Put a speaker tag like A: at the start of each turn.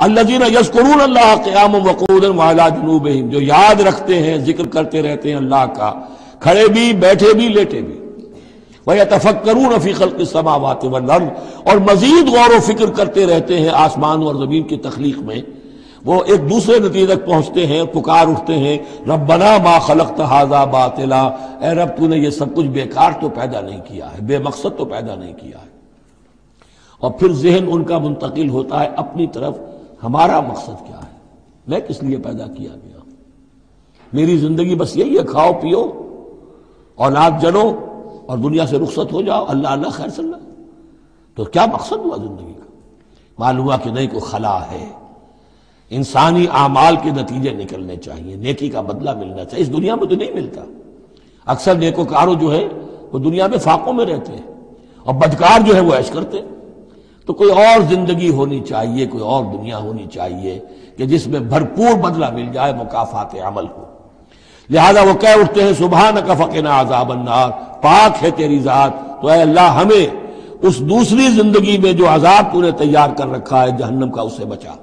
A: الذین یذکرون اللہ قیاما وقعودا وعلی جنوبہم، جو یاد رکھتے ہیں، ذکر کرتے رہتے ہیں اللہ کا، کھڑے بھی، بیٹھے بھی، لیٹے بھی۔ وَيَتَفَكَّرُونَ فِي خَلْقِ السَّمَاوَاتِ وَالْأَرْضِ، اور مزید غور و فکر کرتے رہتے ہیں آسمان اور زمین کی تخلیق میں۔ وہ ایک دوسرے نتیجے تک پہنچتے ہیں، پکار اٹھتے ہیں، ربنا ما خلقت ھذا باطلا، اے رب تو نے یہ سب کچھ بیکار تو پیدا نہیں کیا ہے، بے مقصد تو پیدا نہیں کیا ہے۔ اور پھر ذہن ان کا منتقل ہوتا ہے اپنی طرف، ہمارا مقصد کیا ہے، میں کس لیے پیدا کیا گیا، میری زندگی بس یہی ہے، کھاؤ پیو، اولاد جنو اور دنیا سے رخصت ہو جاؤ، اللہ اللہ خیر صلی اللہ۔ تو کیا مقصد ہوا زندگی کا؟ معلوم ہوا کہ نہیں، کوئی خلا ہے، انسانی اعمال کے نتیجے نکلنے چاہیے، نیکی کا بدلہ ملنا چاہیے۔ اس دنیا میں تو نہیں ملتا، اکثر نیکوکاروں جو ہے وہ دنیا میں فاقوں میں رہتے ہیں، اور بدکار جو ہے وہ عیش کرتے ہیں۔ تو کوئی اور زندگی ہونی چاہیے، کوئی اور دنیا ہونی چاہیے کہ جس میں بھرپور بدلہ مل جائے، مکافات عمل ہو۔ لہذا وہ کہہ اٹھتے ہیں سبحانک فقنا عذاب النار، پاک ہے تیری ذات، تو اے اللہ ہمیں اس دوسری زندگی میں جو عذاب تو نے تیار کر رکھا ہے جہنم کا، اس سے بچا۔